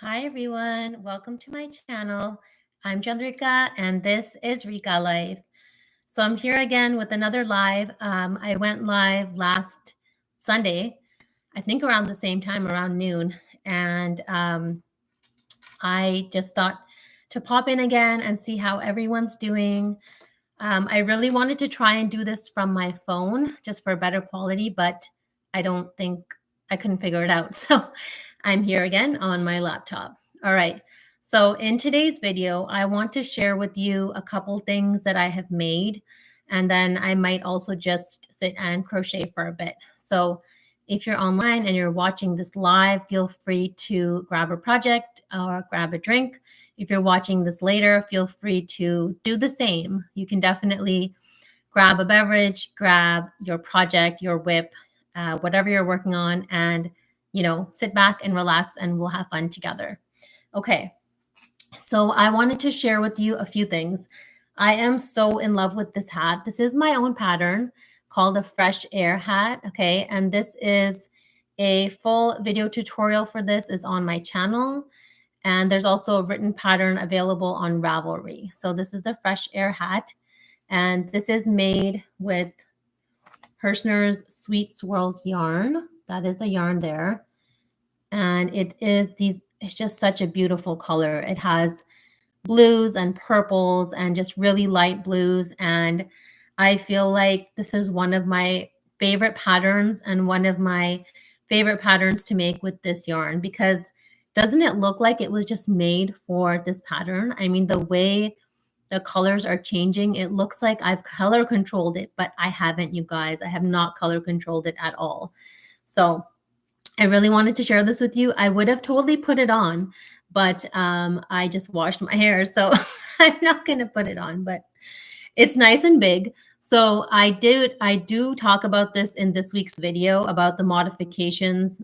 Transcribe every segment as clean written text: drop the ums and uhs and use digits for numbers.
Hi everyone, welcome to my channel. I'm Rika and this is Rika Live. So I'm here again with another live. I went live last Sunday, I think around the same time, around noon. And I just thought to pop in again and see how everyone's doing. I really wanted to try and do this from my phone just for better quality, but I don't think I couldn't figure it out. So I'm here again on my laptop. All right. So in today's video, I want to share with you a couple things that I have made, and then I might also just sit and crochet for a bit. So if you're online and you're watching this live, feel free to grab a project or grab a drink. If you're watching this later, feel free to do the same. You can definitely grab a beverage, grab your project, your whip, whatever you're working on, and sit back and relax and we'll have fun together. Okay, so I wanted to share with you a few things. I am so in love with this hat. This is my own pattern called a Fresh Air hat, okay? And this is a full video tutorial for this is on my channel. And there's also a written pattern available on Ravelry. So this is the Fresh Air hat. And this is made with Hirschner's Sweet Swirls yarn. That is the yarn there. And it's just such a beautiful color. It has blues and purples and just really light blues. And I feel like this is one of my favorite patterns and one of my favorite patterns to make with this yarn, because doesn't it look like it was just made for this pattern? I mean, the way the colors are changing, it looks like I've color controlled it, but I haven't, you guys. I have not color controlled it at all. So I really wanted to share this with you. I would have totally put it on, but I just washed my hair, so I'm not going to put it on, but it's nice and big. So I do talk about this in this week's video about the modifications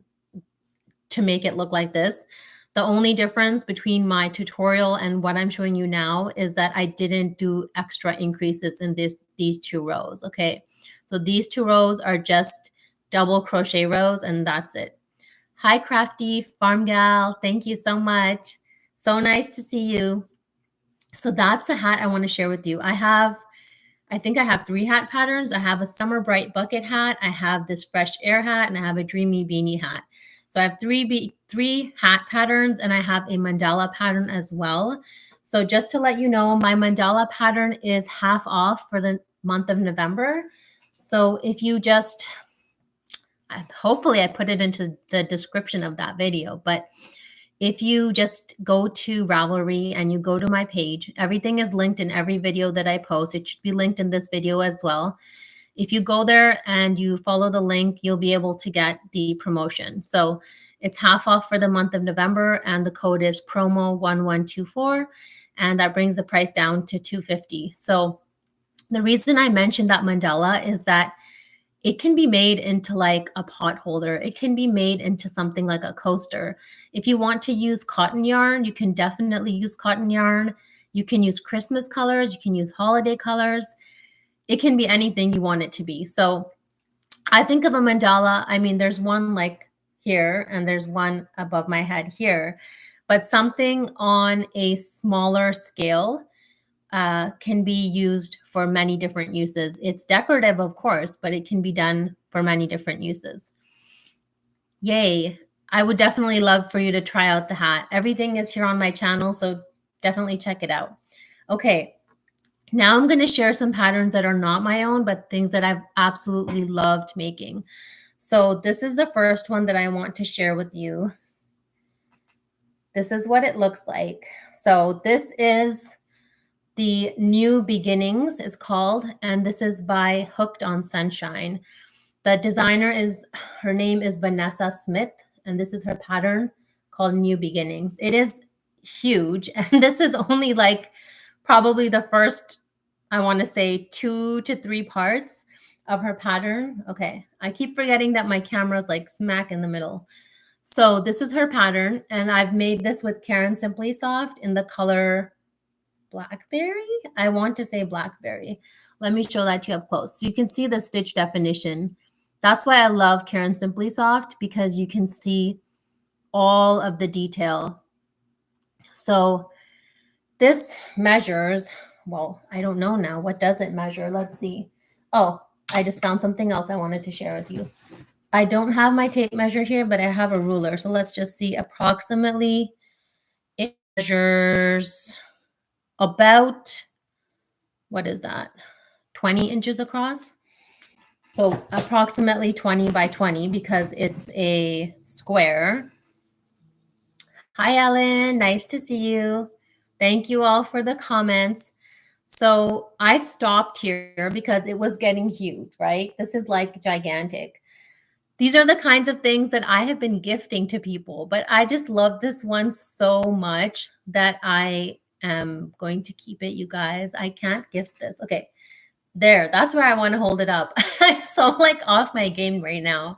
to make it look like this. The only difference between my tutorial and what I'm showing you now is that I didn't do extra increases in these two rows, okay? So these two rows are just double crochet rows and that's it. Hi, Crafty Farm Gal. Thank you so much. So nice to see you. So that's the hat I want to share with you. I think I have 3 hat patterns. I have a Summer Bright bucket hat. I have this Fresh Air hat, and I have a Dreamy Beanie hat. So I have three hat patterns, and I have a mandala pattern as well. So just to let you know, my mandala pattern is half off for the month of November. So if you just hopefully I put it into the description of that video, but if you just go to Ravelry and you go to my page, everything is linked in every video that I post. It should be linked in this video as well. If you go there and you follow the link, you'll be able to get the promotion. So it's half off for the month of November, and the code is promo1124, and that brings the price down to $250. So the reason I mentioned that mandala is that it can be made into like a pot holder. It can be made into something like a coaster. If you want to use cotton yarn, you can definitely use cotton yarn. You can use Christmas colors. You can use holiday colors. It can be anything you want it to be. So I think of a mandala. I mean, there's one like here and there's one above my head here, but something on a smaller scale can be used for many different uses. It's decorative, of course, but it can be done for many different uses. Yay. I would definitely love for you to try out the hat. Everything is here on my channel, so definitely check it out. Okay, now I'm going to share some patterns that are not my own, but things that I've absolutely loved making. So this is the first one that I want to share with you. This is what it looks like. So this is the New Beginnings, it's called, and this is by Hooked on Sunshine. The designer her name is Vanessa Smith, and this is her pattern called New Beginnings. It is huge, and this is only like probably the first, I want to say 2 to 3 parts of her pattern. Okay, I keep forgetting that my camera is like smack in the middle. So this is her pattern, and I've made this with Karen Simply Soft in the color Blackberry. I want to say Blackberry. Let me show that to you up close. So you can see the stitch definition. That's why I love Karen Simply Soft, because you can see all of the detail So this measures, well, I don't know now. What does it measure? Let's see. Oh, I just found something else I wanted to share with you. I don't have my tape measure here, but I have a ruler. So let's just see. Approximately, it measures about, what is that? 20 inches across. So approximately 20 by 20 because it's a square. Hi, Ellen. Nice to see you. Thank you all for the comments. So I stopped here because it was getting huge, right? This is like gigantic. These are the kinds of things that I have been gifting to people, but I just love this one so much that I am going to keep it, you guys. I can't gift this. Okay, there. That's where I want to hold it up. I'm so like off my game right now.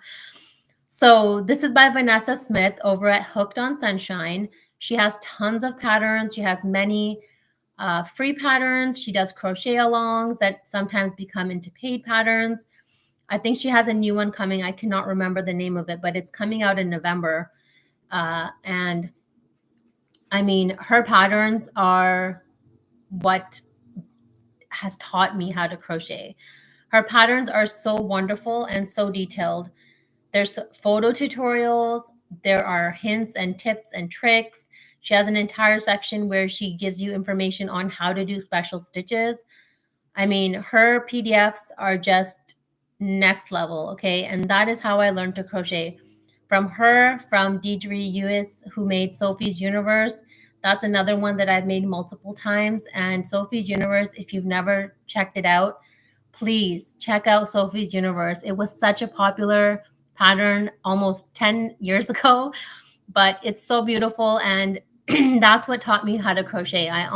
So this is by Vanessa Smith over at Hooked on Sunshine. She has tons of patterns. She has many free patterns. She does crochet alongs that sometimes become into paid patterns. I think she has a new one coming. I cannot remember the name of it, but it's coming out in November. And I mean, her patterns are what has taught me how to crochet. Her patterns are so wonderful and so detailed. There's photo tutorials. There are hints and tips and tricks. She has an entire section where she gives you information on how to do special stitches. I mean, her PDFs are just next level, okay? And that is how I learned to crochet. From her, from Deidre Ewis, who made Sophie's Universe. That's another one that I've made multiple times. And Sophie's Universe, if you've never checked it out, please check out Sophie's Universe. It was such a popular pattern almost 10 years ago, but it's so beautiful. And that's what taught me how to crochet. I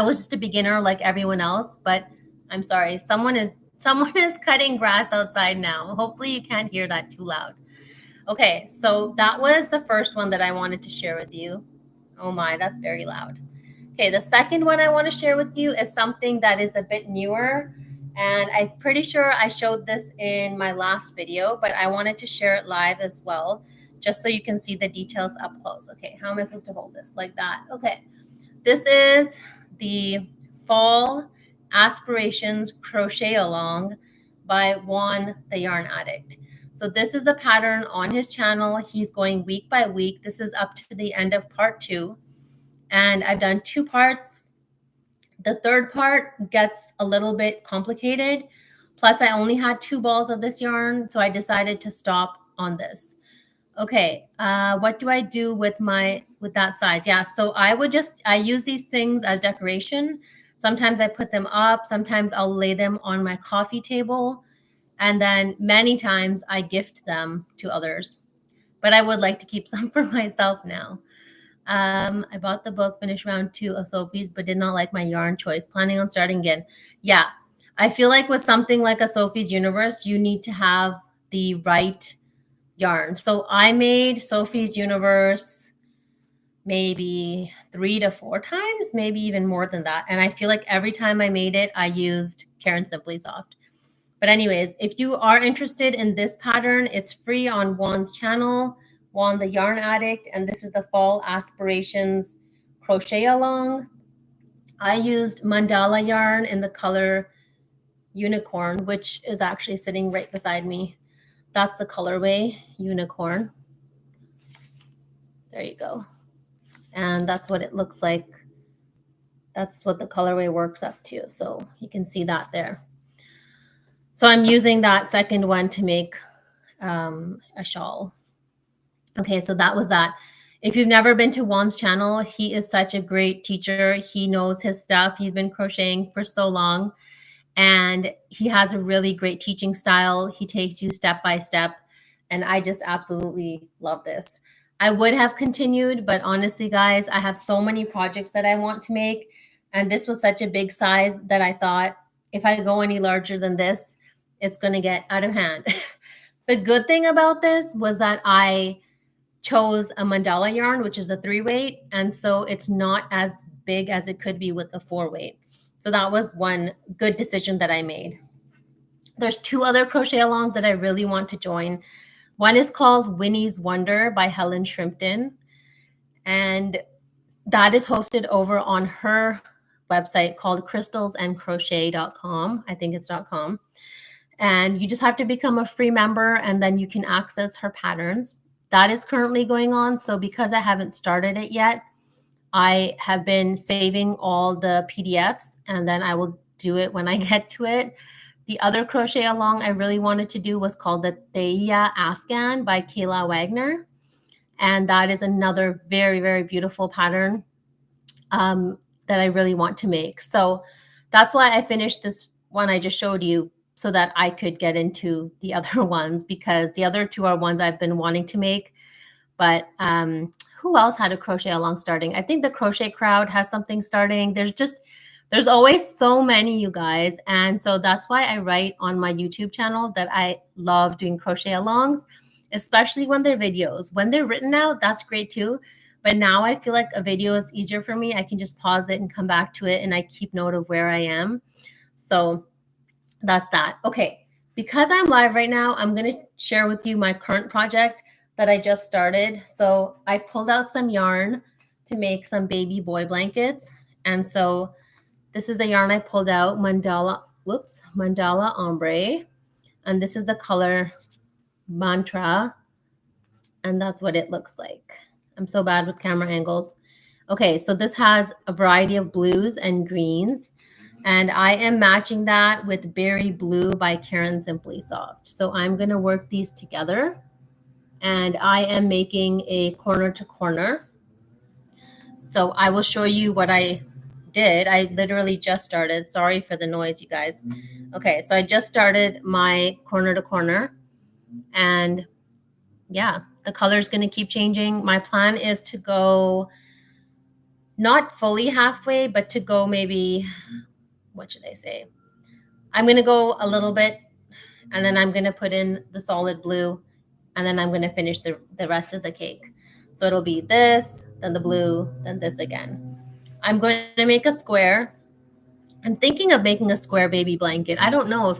was just a beginner like everyone else, but I'm sorry. Someone is cutting grass outside now. Hopefully you can't hear that too loud. Okay, so that was the first one that I wanted to share with you. Oh my, that's very loud. Okay, the second one I want to share with you is something that is a bit newer. And I'm pretty sure I showed this in my last video, but I wanted to share it live as well, just so you can see the details up close. Okay, how am I supposed to hold this? Like that. Okay, this is the Fall Aspirations Crochet Along by Juan the Yarn Addict. So this is a pattern on his channel. He's going week by week. This is up to the end of part 2. And I've done 2 parts. The third part gets a little bit complicated. Plus, I only had 2 balls of this yarn, so I decided to stop on this. Okay, what do I do with that size? Yeah, so I use these things as decoration. Sometimes I put them up. Sometimes I'll lay them on my coffee table. And then many times I gift them to others. But I would like to keep some for myself now. I bought the book, finished round 2 of Sophie's, but did not like my yarn choice. Planning on starting again. Yeah, I feel like with something like a Sophie's Universe, you need to have the right yarn. So I made Sophie's Universe maybe 3 to 4 times, maybe even more than that. And I feel like every time I made it, I used Karen Simply Soft. But anyways, if you are interested in this pattern, it's free on Juan's channel, Juan the Yarn Addict, and this is the Fall Aspirations Crochet Along. I used mandala yarn in the color Unicorn, which is actually sitting right beside me. That's the colorway, Unicorn. There you go. And that's what it looks like. That's what the colorway works up to. So you can see that there. So I'm using that second one to make a shawl. Okay, so that was that. If you've never been to Juan's channel, he is such a great teacher. He knows his stuff. He's been crocheting for so long. And he has a really great teaching style. He takes you step by step. And I just absolutely love this. I would have continued, but honestly, guys, I have so many projects that I want to make. And this was such a big size that I thought if I go any larger than this, it's going to get out of hand. The good thing about this was that I chose a mandala yarn, which is a 3-weight. And so it's not as big as it could be with a 4-weight. So that was one good decision that I made. There's 2 other crochet alongs that I really want to join. One is called Winnie's Wonder by Helen Shrimpton. And that is hosted over on her website called crystalsandcrochet.com. I think it's .com. And you just have to become a free member and then you can access her patterns. That is currently going on. So because I haven't started it yet, I have been saving all the PDFs and then I will do it when I get to it. The other crochet along I really wanted to do was called the Theia Afghan by Kayla Wagner. And that is another very, very beautiful pattern that I really want to make. So that's why I finished this one I just showed you so that I could get into the other ones, because the other two are ones I've been wanting to make. But who else had a crochet along starting? I think the Crochet Crowd has something starting. There's always so many, you guys. And so that's why I write on my YouTube channel that I love doing crochet alongs, especially when they're videos. When they're written out, that's great too. But now I feel like a video is easier for me. I can just pause it and come back to it and I keep note of where I am. So that's that. Okay, because I'm live right now, I'm going to share with you my current project that I just started. So I pulled out some yarn to make some baby boy blankets. And so this is the yarn I pulled out, Mandala Ombre. And this is the color Mantra. And that's what it looks like. I'm so bad with camera angles. Okay, so this has a variety of blues and greens. And I am matching that with Berry Blue by Karen Simply Soft. So I'm going to work these together. And I am making a corner to corner. So I will show you what I did. I literally just started. Sorry for the noise, you guys. Okay, so I just started my corner to corner. And yeah, the color is going to keep changing. My plan is to go not fully halfway, but to go maybe, what should I say? I'm going to go a little bit, and then I'm going to put in the solid blue, and then I'm going to finish the rest of the cake. So it'll be this, then the blue, then this again. I'm going to make a square. I'm thinking of making a square baby blanket. I don't know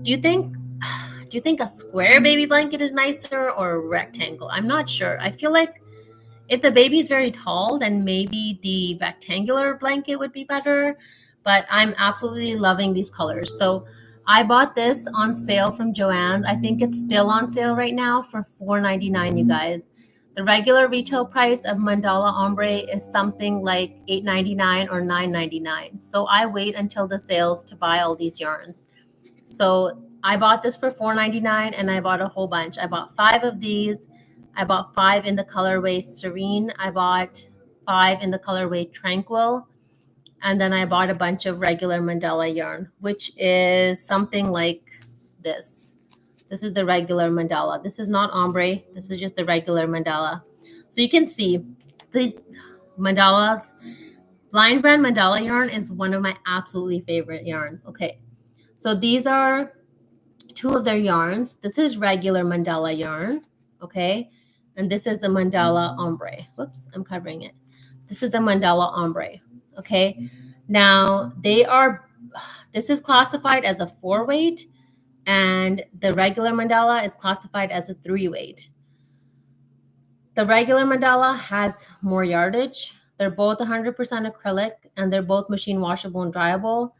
do you think a square baby blanket is nicer or a rectangle? I'm not sure. I feel like if the baby's very tall, then maybe the rectangular blanket would be better. But I'm absolutely loving these colors. So I bought this on sale from Joann's. I think it's still on sale right now for $4.99, you guys. The regular retail price of Mandala Ombre is something like $8.99 or $9.99. So I wait until the sales to buy all these yarns. So I bought this for $4.99 and I bought a whole bunch. I bought 5 of these. I bought 5 in the colorway Serene. I bought 5 in the colorway Tranquil. And then I bought a bunch of regular mandala yarn, which is something like this. This is the regular mandala. This is not ombre. This is just the regular mandala. So you can see the mandalas. Blind Brand mandala yarn is one of my absolutely favorite yarns. Okay, so these are 2 of their yarns. This is regular mandala yarn. Okay, and this is the mandala ombre. Whoops, I'm covering it. This is the mandala ombre. Okay, now this is classified as a 4 weight and the regular mandala is classified as a 3 weight. The regular mandala has more yardage. They're both 100% acrylic and they're both machine washable and dryable.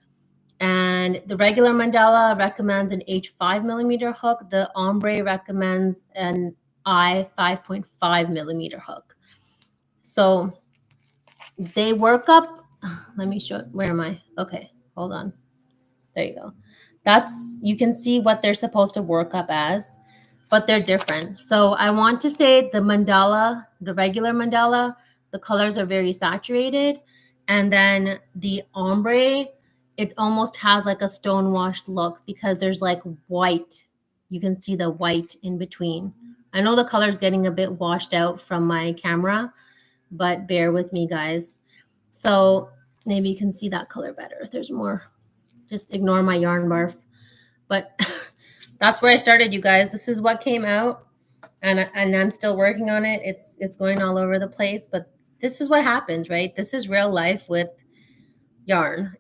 And the regular mandala recommends an H5 millimeter hook. The ombre recommends an I 5.5 millimeter hook. So they work up. Let me show. Where am I? Okay, hold on. There you go. You can see what they're supposed to work up as, but they're different. So I want to say the mandala, the regular mandala, the colors are very saturated. And then the ombre, it almost has like a stone washed look because there's like white. You can see the white in between. I know the color's getting a bit washed out from my camera, but bear with me, guys. So maybe you can see that color better if there's more. Just ignore my yarn barf. But that's where I started, you guys. This is what came out, and I'm still working on it. It's going all over the place, but this is what happens, right? This is real life with yarn.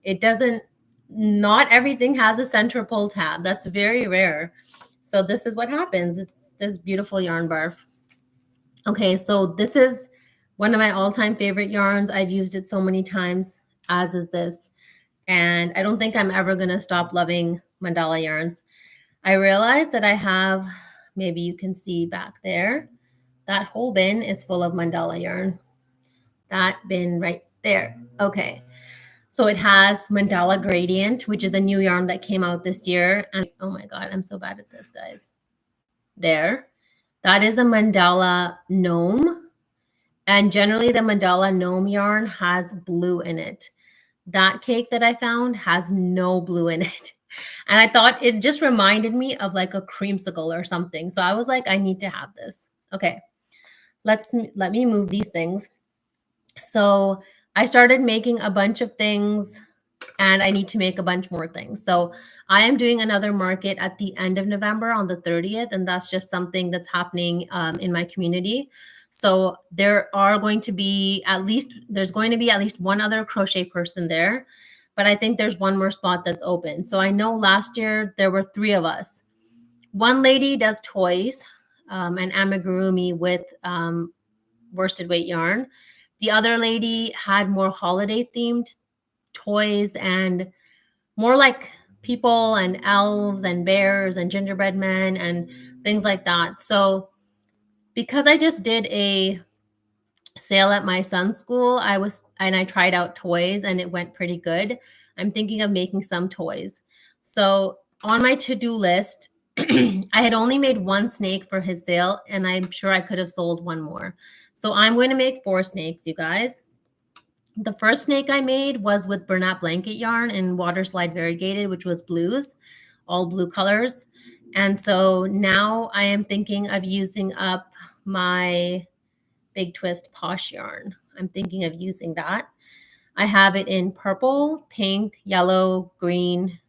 Not everything has a center pull tab. That's very rare. So this is what happens. It's this beautiful yarn barf. Okay, so this is One of my all-time favorite yarns. I've used it so many times, as is this. And I don't think I'm ever going to stop loving mandala yarns. I realized that I have, maybe you can see back there, that whole bin is full of mandala yarn. That bin right there. Okay. So it has Mandala Gradient, which is a new yarn that came out this year. And oh my God, I'm so bad at this, guys. There. That is the Mandala Gnome. And generally the Mandala Gnome yarn has blue in it. That cake that I found has no blue in it. And I thought it just reminded me of like a creamsicle or something. So I was like, I need to have this. Okay, let me move these things. So I started making a bunch of things and I need to make a bunch more things. So I am doing another market at the end of November on the 30th. And that's just something that's happening in my community. So there's going to be at least one other crochet person there, but I think there's one more spot that's open. So I know last year there were 3 of us. One lady does toys and amigurumi with worsted weight yarn. The other lady had more holiday themed toys and more like people and elves and bears and gingerbread men and things like that. So because I just did a sale at my son's school, I tried out toys and it went pretty good. I'm thinking of making some toys. So on my to-do list, I had only made 1 snake for his sale and I'm sure I could have sold 1 more. So I'm going to make 4 snakes, you guys. The first snake I made was with Bernat blanket yarn and water slide variegated, which was blues, all blue colors. And so now I am thinking of using up my Big Twist Posh yarn. I'm thinking of using that. I have it in purple, pink, yellow, green,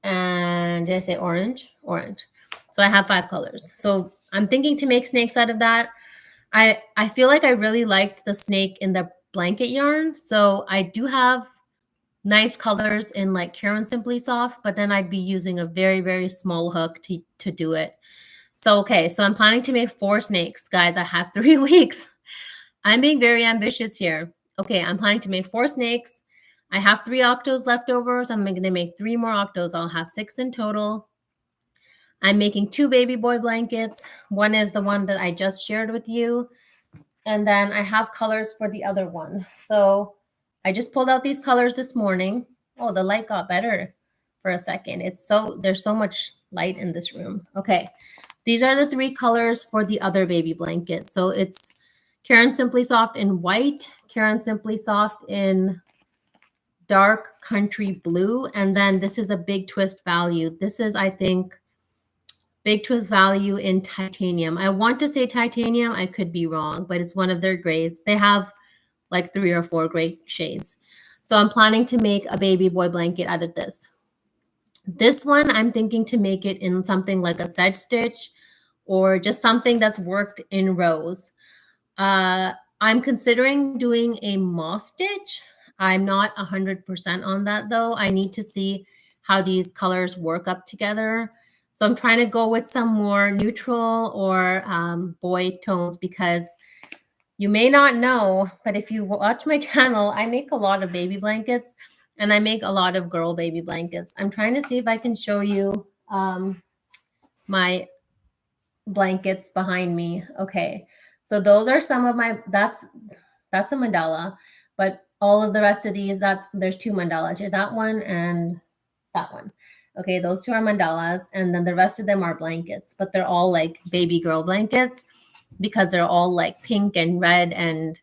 and did I say orange? Orange. So I have 5 colors. So I'm thinking to make snakes out of that. I feel like I really liked the snake in the blanket yarn. So I do have nice colors in like Caron Simply Soft, but then I'd be using a very, very small hook to do it. So, okay, so I'm planning to make 4 snakes. Guys, I have 3 weeks. I'm being very ambitious here. Okay, I'm planning to make 4 snakes. I have 3 octos left over, so I'm going to make 3 more octos. I'll have 6 in total. I'm making 2 baby boy blankets. One is the one that I just shared with you. And then I have colors for the other one. So I just pulled out these colors this morning. Oh, the light got better for a second. There's so much light in this room. Okay. These are the 3 colors for the other baby blanket. So it's Caron Simply Soft in white, Caron Simply Soft in dark country blue, and then this is a Big Twist Value. This is, I think, Big Twist Value in titanium. I want to say titanium. I could be wrong, but it's one of their grays. They have like 3 or 4 gray shades. So I'm planning to make a baby boy blanket out of this. This one, I'm thinking to make it in something like a sedge stitch or just something that's worked in rows. I'm considering doing a moss stitch. I'm not 100% on that though. I need to see how these colors work up together. So I'm trying to go with some more neutral or boy tones because you may not know, but if you watch my channel, I make a lot of baby blankets and I make a lot of girl baby blankets. I'm trying to see if I can show you my blankets behind me. Okay, so those are some of my, that's a mandala, but all of the rest of these, there's 2 mandalas here, that one and that one. Okay, those 2 are mandalas, and then the rest of them are blankets, but they're all like baby girl blankets because they're all like pink and red, and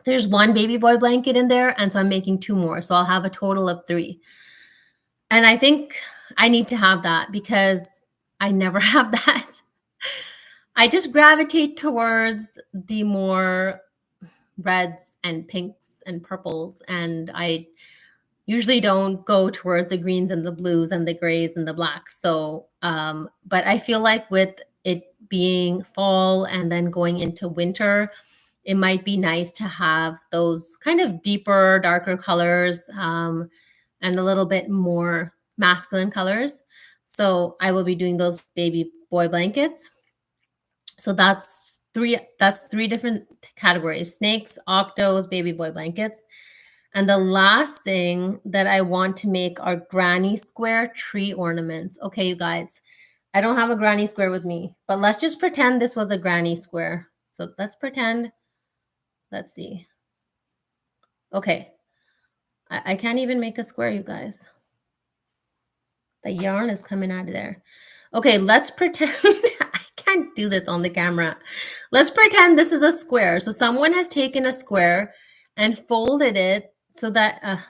there's 1 baby boy blanket in there, and so I'm making 2 more, so I'll have a total of 3. And I think I need to have that because I never have that. I just gravitate towards the more reds and pinks and purples, and I usually don't go towards the greens and the blues and the grays and the blacks. So, but I feel like with it being fall and then going into winter, it might be nice to have those kind of deeper, darker colors and a little bit more masculine colors. So I will be doing those baby boy blankets. So that's three different categories: snakes, octos, baby boy blankets. And the last thing that I want to make are granny square tree ornaments. Okay, you guys, I don't have a granny square with me, but let's just pretend this was a granny square. So let's pretend, let's see. Okay, I can't even make a square, you guys. The yarn is coming out of there. Okay, let's pretend, I can't do this on the camera. Let's pretend this is a square. So someone has taken a square and folded it so that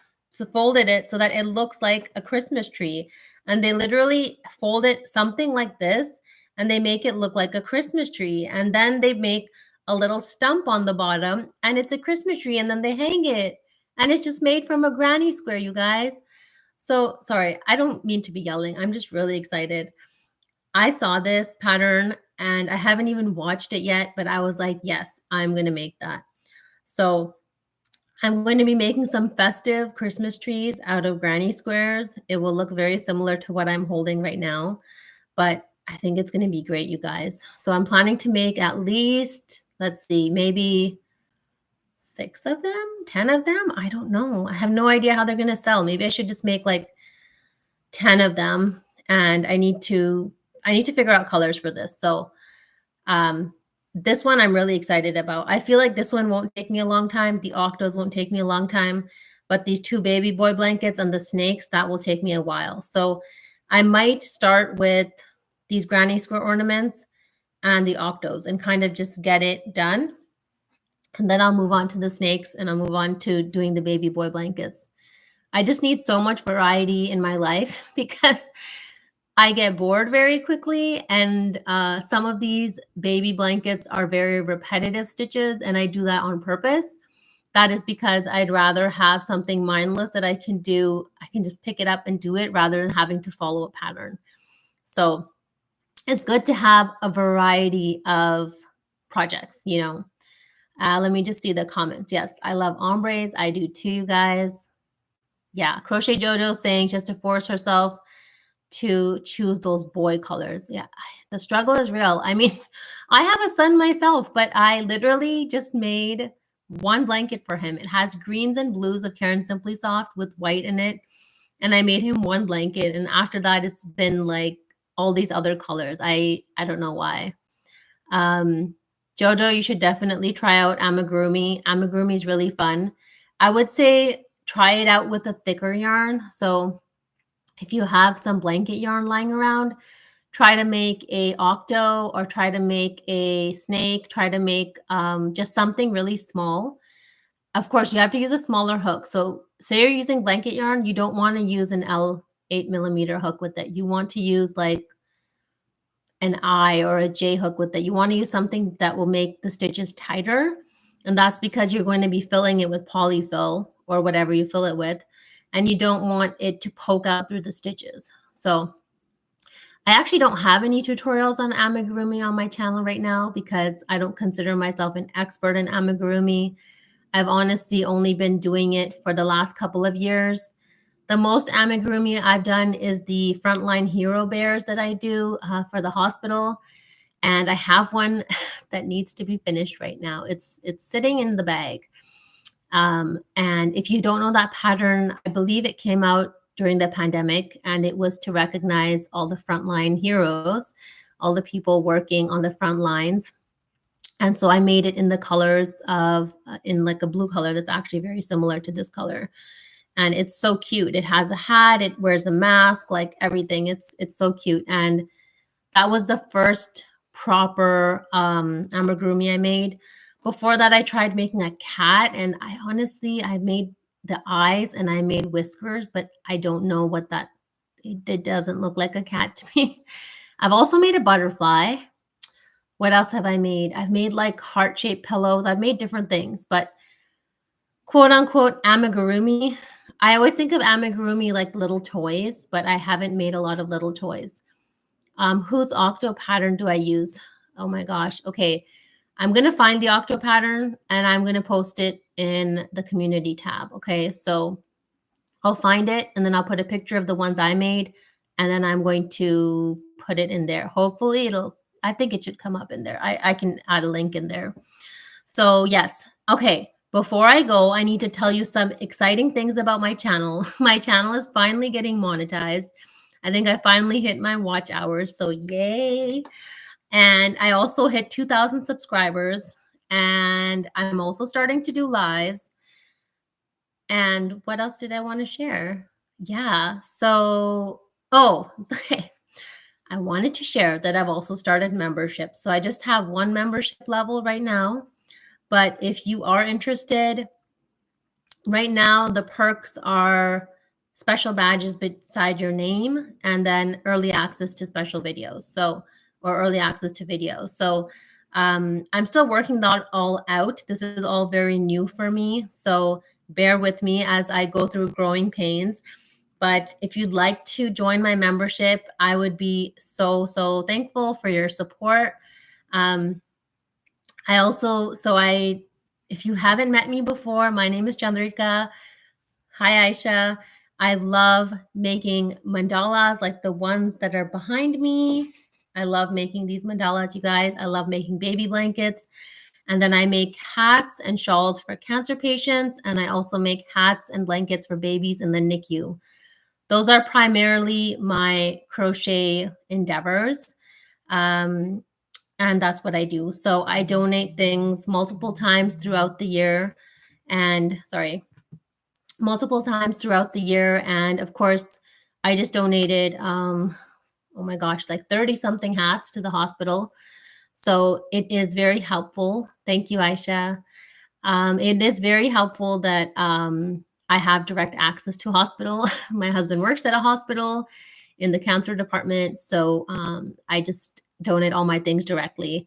it looks like a Christmas tree. And they literally fold it something like this, and they make it look like a Christmas tree. And then they make a little stump on the bottom, and it's a Christmas tree, and then they hang it. And it's just made from a granny square, you guys. So sorry, I don't mean to be yelling. I'm just really excited. I saw this pattern and I haven't even watched it yet, but I was like, yes, I'm going to make that. So I'm going to be making some festive Christmas trees out of granny squares. It will look very similar to what I'm holding right now, but I think it's going to be great, you guys. So I'm planning to make at least, let's see, maybe 6 of them, 10 of them. I don't know. I have no idea how they're going to sell. Maybe I should just make like 10 of them. And I need to figure out colors for this. So this one I'm really excited about. I feel like this one won't take me a long time. The octos won't take me a long time, but these 2 baby boy blankets and the snakes, that will take me a while. So I might start with these granny square ornaments and the octos and kind of just get it done. And then I'll move on to the snakes and I'll move on to doing the baby boy blankets. I just need so much variety in my life because I get bored very quickly, and some of these baby blankets are very repetitive stitches, and I do that on purpose. That is because I'd rather have something mindless that I can do. I can just pick it up and do it rather than having to follow a pattern. So it's good to have a variety of projects, you know. Let me just see the comments. Yes, I love ombres. I do too, you guys. Yeah, Crochet Jojo saying she has to force herself to choose those boy colors. Yeah, the struggle is real. I mean, I have a son myself, but I literally just made one blanket for him. It has greens and blues of Karen Simply Soft with white in it. And I made him one blanket. And after that, it's been like all these other colors. I don't know why. Jojo, you should definitely try out amigurumi. Amigurumi is really fun. I would say try it out with a thicker yarn. So if you have some blanket yarn lying around, try to make a octo or try to make a snake, try to make just something really small. Of course, you have to use a smaller hook. So say you're using blanket yarn, you don't want to use an L 8mm hook with it. You want to use like an I or a J hook with it. You want to use something that will make the stitches tighter. And that's because you're going to be filling it with polyfill or whatever you fill it with. And you don't want it to poke out through the stitches. So I actually don't have any tutorials on amigurumi on my channel right now because I don't consider myself an expert in amigurumi. I've honestly only been doing it for the last couple of years. The most amigurumi I've done is the Frontline Hero Bears that I do for the hospital. And I have one that needs to be finished right now. It's sitting in the bag. And if you don't know that pattern, I believe it came out during the pandemic, and it was to recognize all the frontline heroes, all the people working on the front lines. And so I made it in the colors of, in like a blue color that's actually very similar to this color. And it's so cute. It has a hat, it wears a mask, like everything. It's so cute. And that was the first proper amigurumi I made. Before that, I tried making a cat, and I made the eyes and I made whiskers, but I don't know what that, it doesn't look like a cat to me. I've also made a butterfly. What else have I made? I've made like heart-shaped pillows. I've made different things, but quote unquote amigurumi, I always think of amigurumi like little toys, but I haven't made a lot of little toys. Whose octo pattern do I use? Oh my gosh. Okay. I'm going to find the octo pattern and I'm going to post it in the community tab. Okay. So I'll find it and then I'll put a picture of the ones I made and then I'm going to put it in there. Hopefully I think it should come up in there. I can add a link in there. So yes. Okay. Before I go, I need to tell you some exciting things about my channel. My channel is finally getting monetized. I think I finally hit my watch hours. So yay. And I also hit 2,000 subscribers. And I'm also starting to do lives. And what else did I want to share? Yeah. So, oh, I wanted to share that I've also started memberships. So I just have one membership level right now. But if you are interested, right now the perks are special badges beside your name and then early access to special videos. So, or early access to videos. So I'm still working that all out. This is all very new for me. So bear with me as I go through growing pains. But if you'd like to join my membership, I would be so, so thankful for your support. If you haven't met me before, my name is Rika. Hi, Aisha. I love making mandalas like the ones that are behind me. I love making these mandalas, you guys. I love making baby blankets. And then I make hats and shawls for cancer patients. And I also make hats and blankets for babies in the NICU. Those are primarily my crochet endeavors. And that's what I do. So I donate things multiple times throughout the year. And multiple times throughout the year. And of course, I just donated, oh my gosh, like 30 something hats to the hospital. So it is very helpful. Thank you, Aisha. It is very helpful that I have direct access to a hospital. My husband works at a hospital in the cancer department. So I just donate all my things directly.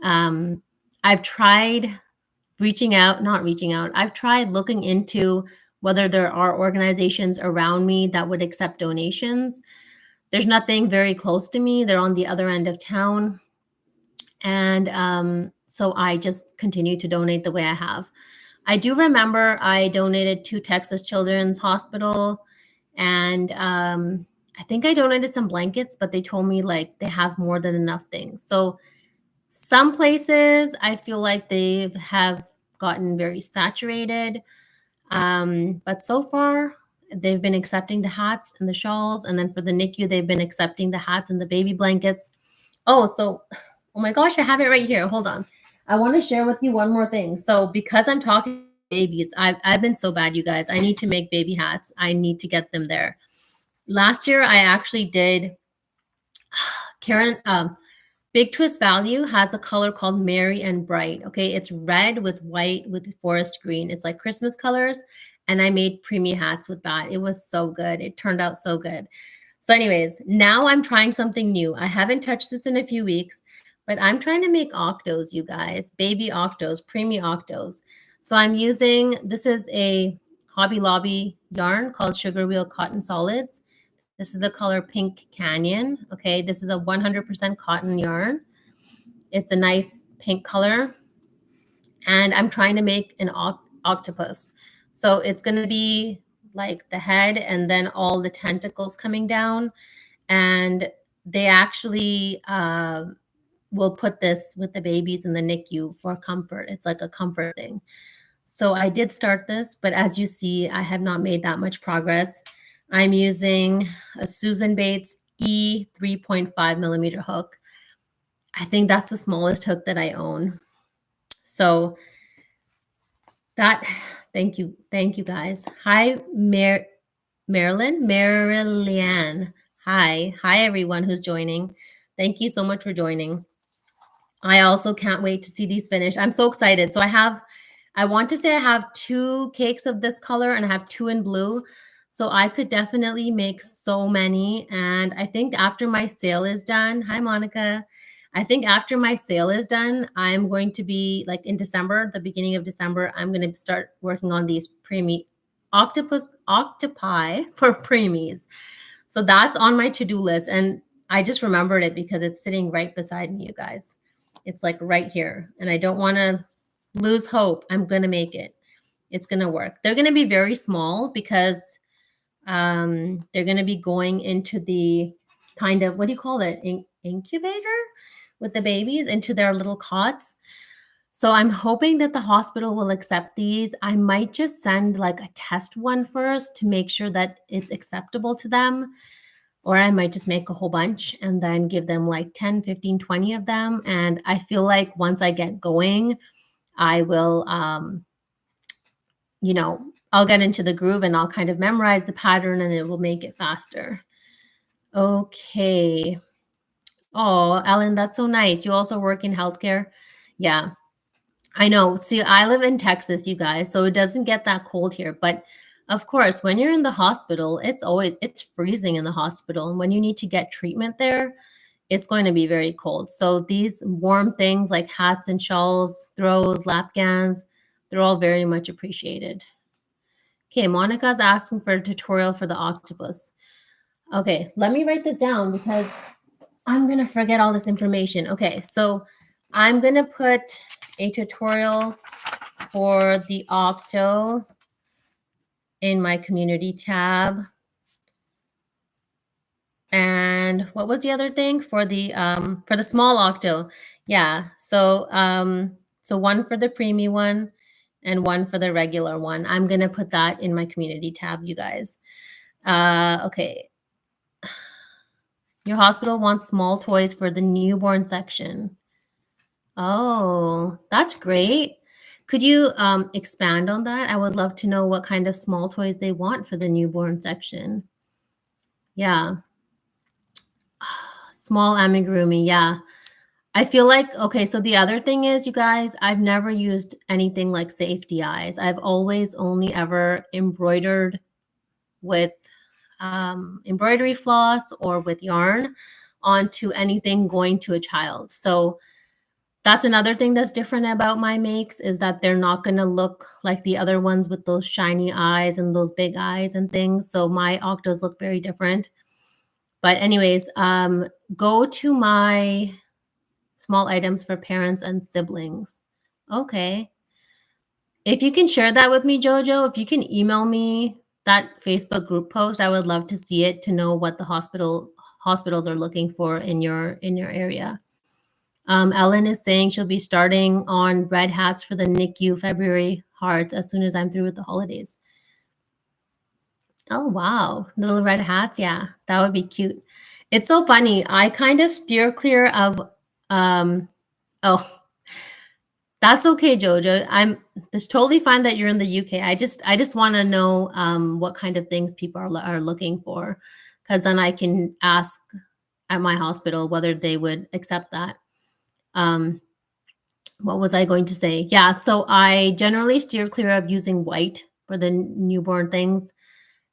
I've tried I've tried looking into whether there are organizations around me that would accept donations. There's nothing very close to me. They're on the other end of town. And so I just continue to donate the way I have. I do remember I donated to Texas Children's Hospital, and I think I donated some blankets, but they told me like they have more than enough things. So some places I feel like they have gotten very saturated. But so far, they've been accepting the hats and the shawls. And then for the NICU, they've been accepting the hats and the baby blankets. Oh my gosh, I have it right here. Hold on. I want to share with you one more thing. So because I'm talking babies, I've been so bad, you guys. I need to make baby hats. I need to get them there. Last year, I actually did Karen, Big Twist Value has a color called Merry and Bright. Okay, it's red with white with forest green. It's like Christmas colors. And I made preemie hats with that. It was so good. It turned out so good. So anyways, now I'm trying something new. I haven't touched this in a few weeks, but I'm trying to make octos, you guys. Baby octos, preemie octos. So I'm using, this is a Hobby Lobby yarn called Sugar Wheel Cotton Solids. This is the color Pink Canyon. Okay, this is a 100% cotton yarn. It's a nice pink color. And I'm trying to make an octopus. So it's going to be like the head and then all the tentacles coming down. And they actually will put this with the babies in the NICU for comfort. It's like a comfort thing. So I did start this, but as you see, I have not made that much progress. I'm using a Susan Bates E 3.5 millimeter hook. I think that's the smallest hook that I own. So thank you guys. Hi, Marilyn. Hi everyone who's joining. Thank you so much for joining. I also can't wait to see these finished. I'm so excited. So I want to say I have 2 cakes of this color and I have 2 in blue. So I could definitely make so many. And I think after my sale is done, hi, Monica. I think after my sale is done, I'm going to be like in December, the beginning of December, I'm going to start working on these preemie octopi for preemies. So that's on my to-do list. And I just remembered it because it's sitting right beside me, you guys. It's like right here. And I don't want to lose hope. I'm going to make it. It's going to work. They're going to be very small because they're going to be going into the kind of, what do you call it? Incubator, with the babies into their little cots. So I'm hoping that the hospital will accept these. I might just send like a test one first to make sure that it's acceptable to them. Or I might just make a whole bunch and then give them like 10, 15, 20 of them. And I feel like once I get going, I will, I'll get into the groove and I'll kind of memorize the pattern and it will make it faster. Okay. Oh, Ellen, that's so nice. You also work in healthcare? Yeah, I know. See, I live in Texas, you guys, so it doesn't get that cold here. But of course, when you're in the hospital, it's freezing in the hospital. And when you need to get treatment there, it's going to be very cold. So these warm things like hats and shawls, throws, lap gowns, they're all very much appreciated. Okay, Monica's asking for a tutorial for the octopus. Okay, let me write this down because I'm going to forget all this information. Okay, so I'm going to put a tutorial for the octo in my community tab. And what was the other thing for the small octo? Yeah, so one for the preemie one and one for the regular one. I'm going to put that in my community tab, you guys. Okay. Your hospital wants small toys for the newborn section. Oh, that's great. Could you expand on that? I would love to know what kind of small toys they want for the newborn section. Yeah. Small amigurumi, yeah. I feel like, okay, so the other thing is, you guys, I've never used anything like safety eyes. I've always only ever embroidered with embroidery floss or with yarn onto anything going to a child. So that's another thing that's different about my makes is that they're not going to look like the other ones with those shiny eyes and those big eyes and things. So my octos look very different. But anyways, go to my small items for parents and siblings. Okay. If you can share that with me, Jojo, if you can email me that Facebook group post, I would love to see it to know what the hospitals are looking for in your area. Ellen is saying she'll be starting on red hats for the NICU February hearts as soon as I'm through with the holidays. Oh, wow. Little red hats. Yeah, that would be cute. It's so funny. I kind of steer clear of, oh, that's okay, Jojo. It's totally fine that you're in the UK. I just want to know what kind of things people are looking for, because then I can ask at my hospital whether they would accept that. What was I going to say? Yeah, so I generally steer clear of using white for the newborn things.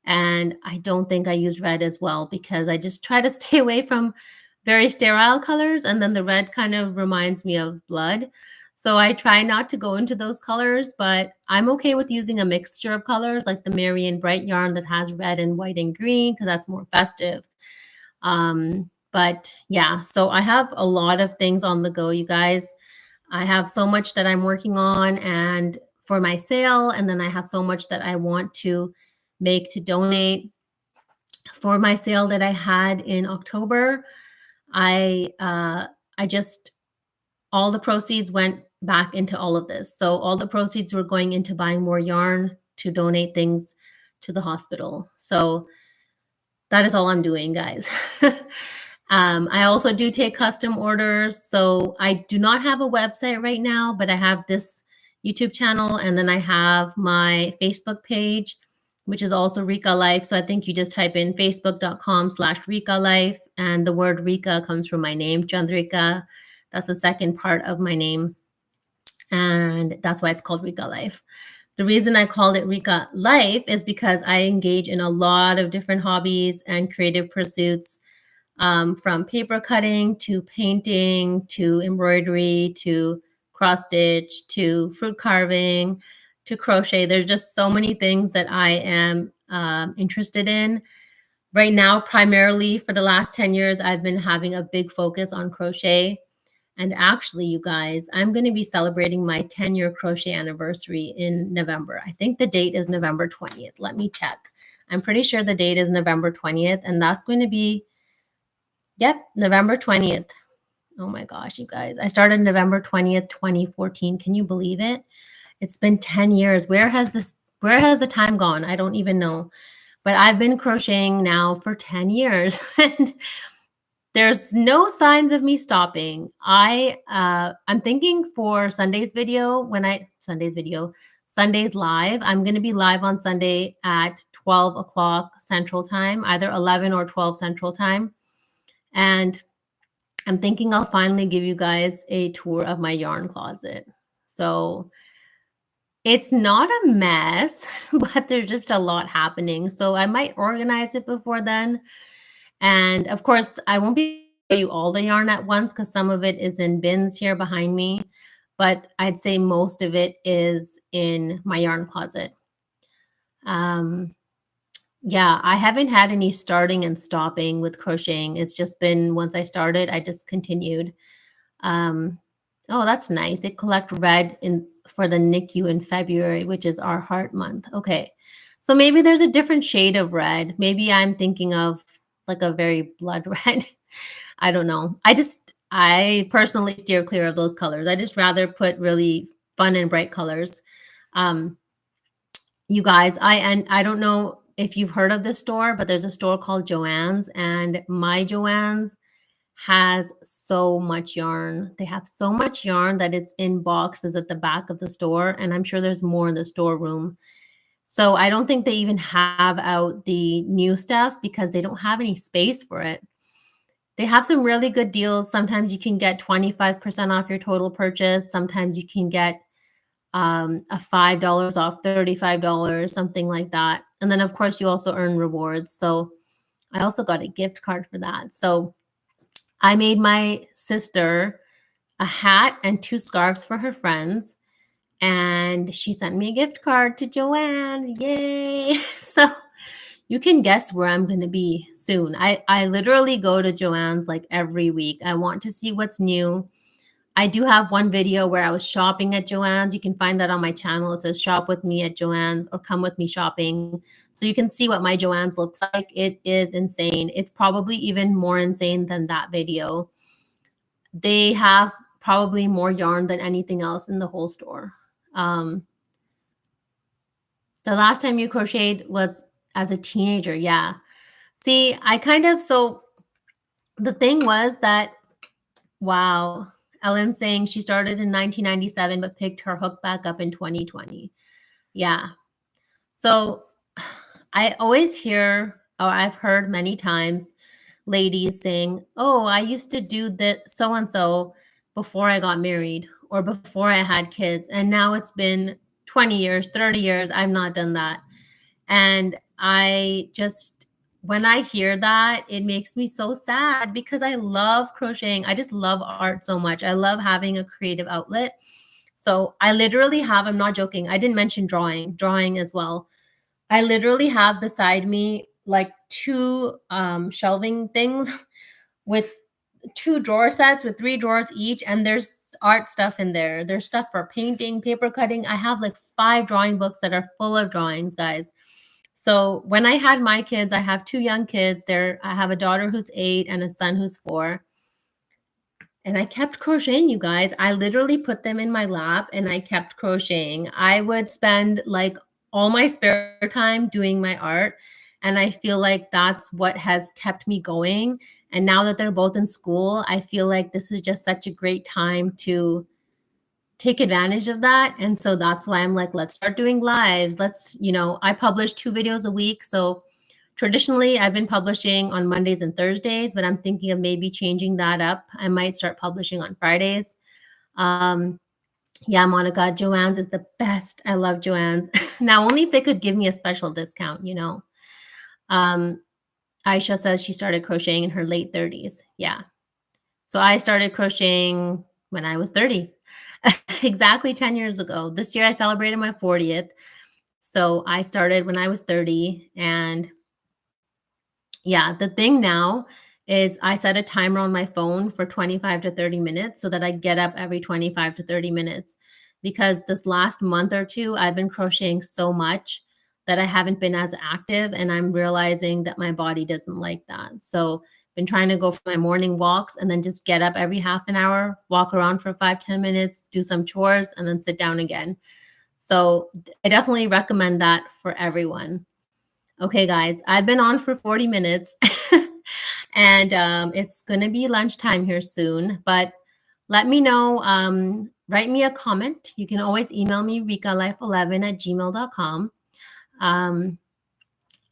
And I don't think I use red as well because I just try to stay away from very sterile colors. And then the red kind of reminds me of blood. So I try not to go into those colors, but I'm okay with using a mixture of colors like the Marian Bright yarn that has red and white and green because that's more festive. But yeah, so I have a lot of things on the go, you guys. I have so much that I'm working on and for my sale, and then I have so much that I want to make to donate. For my sale that I had in October, all the proceeds went back into all of this. So all the proceeds were going into buying more yarn to donate things to the hospital. So that is all I'm doing, guys. I also do take custom orders. So I do not have a website right now, but I have this YouTube channel, and then I have my Facebook page, which is also Rika Life. So I think you just type in facebook.com/Rika Life, and the word Rika comes from my name, Chandrika. That's the second part of my name, and that's why it's called Rika Life. The reason I called it Rika Life is because I engage in a lot of different hobbies and creative pursuits, from paper cutting to painting to embroidery to cross stitch to fruit carving to crochet. There's just so many things that I am interested in. Right now, primarily for the last 10 years, I've been having a big focus on crochet. And actually, you guys, I'm going to be celebrating my 10-year crochet anniversary in November. I think the date is November 20th. Let me check. I'm pretty sure the date is November 20th, and that's going to be, yep, November 20th. Oh my gosh, you guys. I started November 20th, 2014. Can you believe it? It's been 10 years. Where has the time gone? I don't even know. But I've been crocheting now for 10 years and there's no signs of me stopping. I'm thinking for Sunday's live. I'm going to be live on Sunday at 12 o'clock Central Time, either 11 or 12 Central Time. And I'm thinking I'll finally give you guys a tour of my yarn closet. So it's not a mess, but there's just a lot happening. So I might organize it before then. And of course, I won't be able to show you all the yarn at once because some of it is in bins here behind me. But I'd say most of it is in my yarn closet. Yeah, I haven't had any starting and stopping with crocheting. It's just been once I started, I just continued. Oh, that's nice. They collect red for the NICU in February, which is our heart month. Okay. So maybe there's a different shade of red. Maybe I'm thinking of like a very blood red. I don't know. I personally steer clear of those colors. I just rather put really fun and bright colors. You guys, I don't know if you've heard of this store, but there's a store called Joann's, and my Joann's has so much yarn. They have so much yarn that it's in boxes at the back of the store, and I'm sure there's more in the storeroom. So I don't think they even have out the new stuff because they don't have any space for it. They have some really good deals. Sometimes you can get 25% off your total purchase. Sometimes you can get a $5 off $35, something like that. And then of course you also earn rewards. So I also got a gift card for that. So I made my sister a hat and 2 scarves for her friends. And she sent me a gift card to Joanne. Yay. So you can guess where I'm going to be soon. I literally go to Joann's like every week. I want to see what's new. I do have one video where I was shopping at Joann's. You can find that on my channel. It says shop with me at Joann's or come with me shopping. So you can see what my Joann's looks like. It is insane. It's probably even more insane than that video. They have probably more yarn than anything else in the whole store. The last time you crocheted was as a teenager. Yeah. See, so the thing was that, wow, Ellen saying she started in 1997 but picked her hook back up in 2020. Yeah. So I always hear, or I've heard many times, ladies saying, oh, I used to do that so-and-so before I got married or before I had kids. And now it's been 20 years, 30 years. I've not done that. And when I hear that, it makes me so sad because I love crocheting. I just love art so much. I love having a creative outlet. So I literally have, I'm not joking, I didn't mention drawing as well. I literally have beside me like 2 shelving things with 2 drawer sets with 3 drawers each. And there's art stuff in there. There's stuff for painting, paper cutting. I have like 5 drawing books that are full of drawings, guys. So when I had my kids, I have 2 young kids. I have a daughter who's 8 and a son who's 4. And I kept crocheting, you guys. I literally put them in my lap and I kept crocheting. I would spend like all my spare time doing my art. And I feel like that's what has kept me going. And now that they're both in school, I feel like this is just such a great time to take advantage of that. And so that's why I'm like, let's start doing lives. I publish 2 videos a week. So traditionally I've been publishing on Mondays and Thursdays, but I'm thinking of maybe changing that up. I might start publishing on Fridays. Yeah, Monica, Joann's is the best. I love Joann's. Now, only if they could give me a special discount, Aisha says she started crocheting in her late 30s. Yeah. So I started crocheting when I was 30. Exactly 10 years ago. This year I celebrated my 40th. So I started when I was 30. And yeah, the thing now is I set a timer on my phone for 25 to 30 minutes so that I get up every 25 to 30 minutes. Because this last month or 2, I've been crocheting so much that I haven't been as active. And I'm realizing that my body doesn't like that. So been trying to go for my morning walks and then just get up every half an hour, walk around for 5-10 minutes, do some chores, and then sit down again. So I definitely recommend that for everyone. Okay, guys, I've been on for 40 minutes and it's going to be lunchtime here soon, but let me know, write me a comment. You can always email me, rikalife11@gmail.com.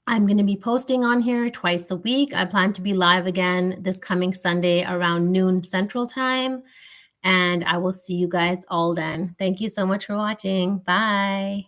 I'm going to be posting on here twice a week. I plan to be live again this coming Sunday around noon Central Time. And I will see you guys all then. Thank you so much for watching. Bye.